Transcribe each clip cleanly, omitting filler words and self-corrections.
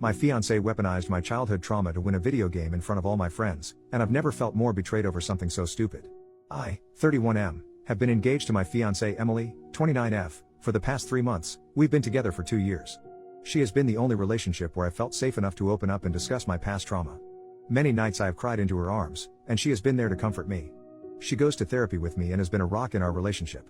My fiancée weaponized my childhood trauma to win a video game in front of all my friends, and I've never felt more betrayed over something so stupid. I, 31M, have been engaged to my fiancée Emily, 29F, for the past 3 months. We've been together for 2 years. She has been the only relationship where I felt safe enough to open up and discuss my past trauma. Many nights I have cried into her arms, and she has been there to comfort me. She goes to therapy with me and has been a rock in our relationship.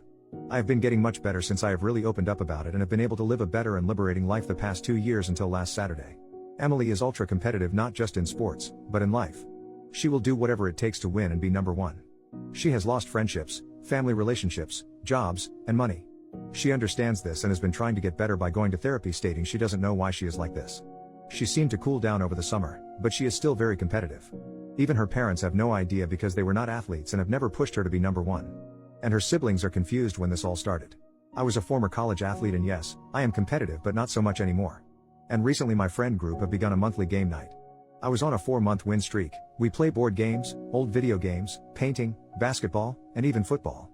I have been getting much better since I have really opened up about it and have been able to live a better and liberating life the past 2 years until last Saturday. Emily is ultra competitive not just in sports, but in life. She will do whatever it takes to win and be number one. She has lost friendships, family relationships, jobs, and money. She understands this and has been trying to get better by going to therapy, stating she doesn't know why she is like this. She seemed to cool down over the summer, but she is still very competitive. Even her parents have no idea because they were not athletes and have never pushed her to be number one. And her siblings are confused when this all started. I was a former college athlete and yes, I am competitive but not so much anymore. And recently my friend group have begun a monthly game night. I was on a 4-month win streak. We play board games, old video games, painting, basketball, and even football.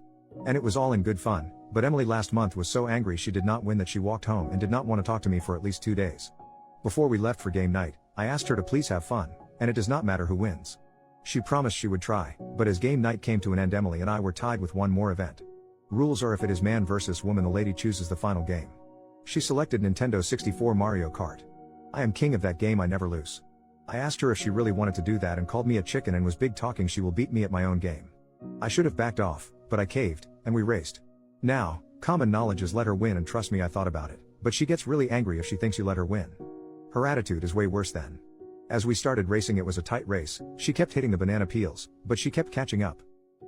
And it was all in good fun, but Emily last month was so angry she did not win that she walked home and did not want to talk to me for at least 2 days. Before we left for game night, I asked her to please have fun, and it does not matter who wins. She promised she would try, but as game night came to an end, Emily and I were tied with one more event. Rules are if it is man versus woman, the lady chooses the final game. She selected Nintendo 64 Mario Kart. I am king of that game, I never lose. I asked her if she really wanted to do that and called me a chicken and was big talking she will beat me at my own game. I should have backed off, but I caved, and we raced. Now, common knowledge is let her win, and trust me, I thought about it, but she gets really angry if she thinks you let her win. Her attitude is way worse then. As we started racing, it was a tight race. She kept hitting the banana peels, but she kept catching up.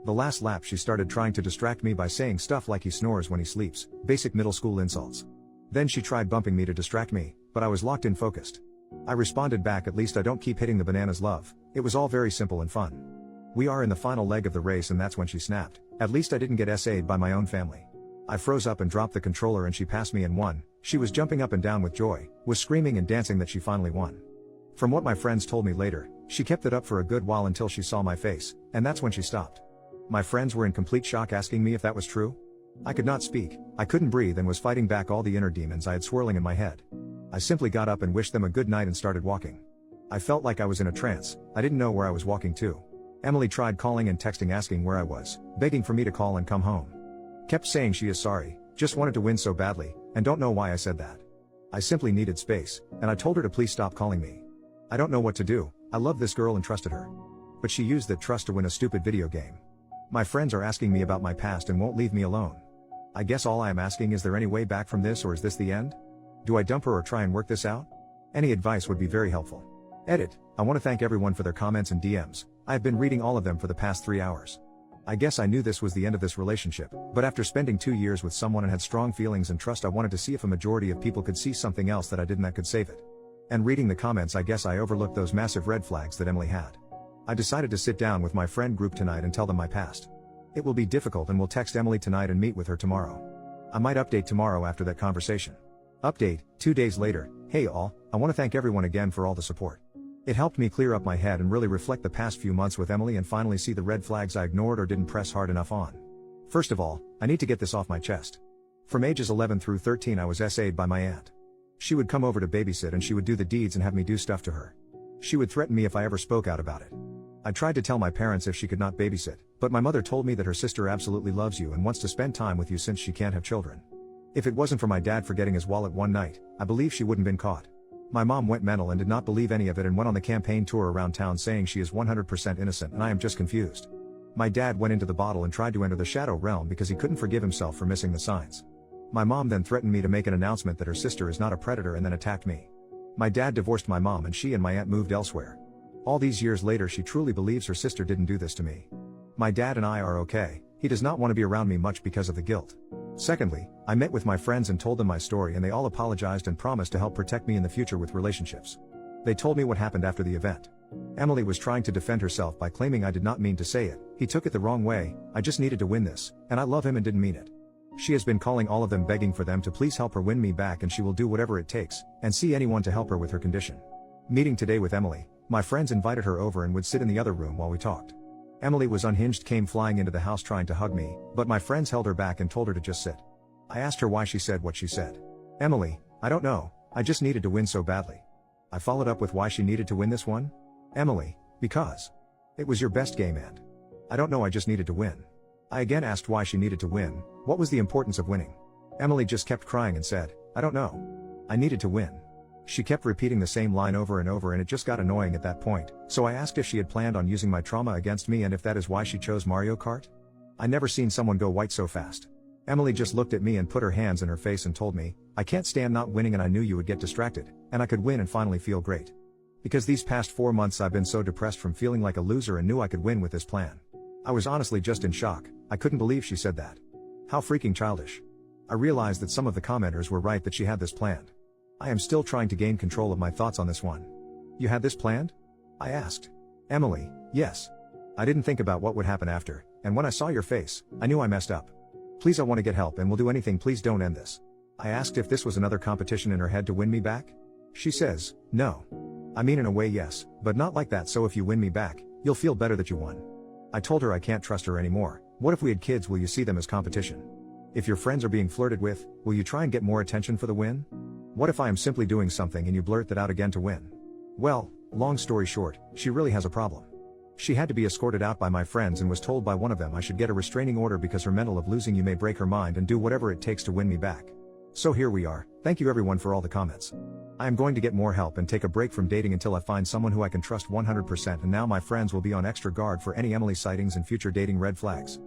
The last lap she started trying to distract me by saying stuff like he snores when he sleeps, basic middle school insults. Then she tried bumping me to distract me, but I was locked in focused. I responded back, at least I don't keep hitting the bananas, love. It was all very simple and fun. We are in the final leg of the race and that's when she snapped. At least I didn't get SA'd by my own family. I froze up and dropped the controller and she passed me and won. She was jumping up and down with joy, was screaming and dancing that she finally won. From what my friends told me later, she kept it up for a good while until she saw my face, and that's when she stopped. My friends were in complete shock, asking me if that was true. I could not speak, I couldn't breathe and was fighting back all the inner demons I had swirling in my head. I simply got up and wished them a good night and started walking. I felt like I was in a trance. I didn't know where I was walking to. Emily tried calling and texting asking where I was, begging for me to call and come home. Kept saying she is sorry, just wanted to win so badly, and don't know why I said that. I simply needed space, and I told her to please stop calling me. I don't know what to do. I love this girl and trusted her. But she used that trust to win a stupid video game. My friends are asking me about my past and won't leave me alone. I guess all I am asking, is there any way back from this, or is this the end? Do I dump her or try and work this out? Any advice would be very helpful. Edit. I want to thank everyone for their comments and DMs. I have been reading all of them for the past 3 hours. I guess I knew this was the end of this relationship, but after spending 2 years with someone and had strong feelings and trust, I wanted to see if a majority of people could see something else that I didn't that could save it. And reading the comments, I guess I overlooked those massive red flags that Emily had. I decided to sit down with my friend group tonight and tell them my past. It will be difficult and will text Emily tonight and meet with her tomorrow. I might update tomorrow after that conversation. Update, 2 days later. Hey all, I want to thank everyone again for all the support. It helped me clear up my head and really reflect the past few months with Emily and finally see the red flags I ignored or didn't press hard enough on. First of all, I need to get this off my chest. From ages 11 through 13 I was SA'd by my aunt. She would come over to babysit and she would do the deeds and have me do stuff to her. She would threaten me if I ever spoke out about it. I tried to tell my parents if she could not babysit, but my mother told me that her sister absolutely loves you and wants to spend time with you since she can't have children. If it wasn't for my dad forgetting his wallet one night, I believe she wouldn't been caught. My mom went mental and did not believe any of it and went on the campaign tour around town saying she is 100% innocent, and I am just confused. My dad went into the bottle and tried to enter the shadow realm because he couldn't forgive himself for missing the signs. My mom then threatened me to make an announcement that her sister is not a predator and then attacked me. My dad divorced my mom and she and my aunt moved elsewhere. All these years later she truly believes her sister didn't do this to me. My dad and I are okay. He does not want to be around me much because of the guilt. Secondly, I met with my friends and told them my story and they all apologized and promised to help protect me in the future with relationships. They told me what happened after the event. Emily was trying to defend herself by claiming I did not mean to say it. He took it the wrong way. I just needed to win this, and I love him and didn't mean it. She has been calling all of them begging for them to please help her win me back, and she will do whatever it takes, and see anyone to help her with her condition. Meeting today with Emily, my friends invited her over and would sit in the other room while we talked. Emily was unhinged, came flying into the house trying to hug me, but my friends held her back and told her to just sit. I asked her why she said what she said. Emily, I don't know, I just needed to win so badly. I followed up with why she needed to win this one. Emily, because it was your best game and I don't know, I just needed to win. I again asked why she needed to win, what was the importance of winning. Emily just kept crying and said, I don't know. I needed to win. She kept repeating the same line over and over and it just got annoying at that point, so I asked if she had planned on using my trauma against me and if that is why she chose Mario Kart. I never seen someone go white so fast. Emily just looked at me and put her hands in her face and told me, I can't stand not winning and I knew you would get distracted, and I could win and finally feel great. Because these past 4 months I've been so depressed from feeling like a loser and knew I could win with this plan. I was honestly just in shock, I couldn't believe she said that. How freaking childish. I realized that some of the commenters were right that she had this planned. I am still trying to gain control of my thoughts on this one. You had this planned? I asked. Emily, yes. I didn't think about what would happen after, and when I saw your face, I knew I messed up. Please, I want to get help and will do anything, please don't end this. I asked if this was another competition in her head to win me back. She says, no. I mean in a way yes, but not like that, so if you win me back, you'll feel better that you won. I told her I can't trust her anymore. What if we had kids, will you see them as competition? If your friends are being flirted with, will you try and get more attention for the win? What if I am simply doing something and you blurt that out again to win? Well, long story short, she really has a problem. She had to be escorted out by my friends and was told by one of them I should get a restraining order because her mental of losing you may break her mind and do whatever it takes to win me back. So here we are. Thank you everyone for all the comments. I am going to get more help and take a break from dating until I find someone who I can trust 100%, and now my friends will be on extra guard for any Emily sightings and future dating red flags.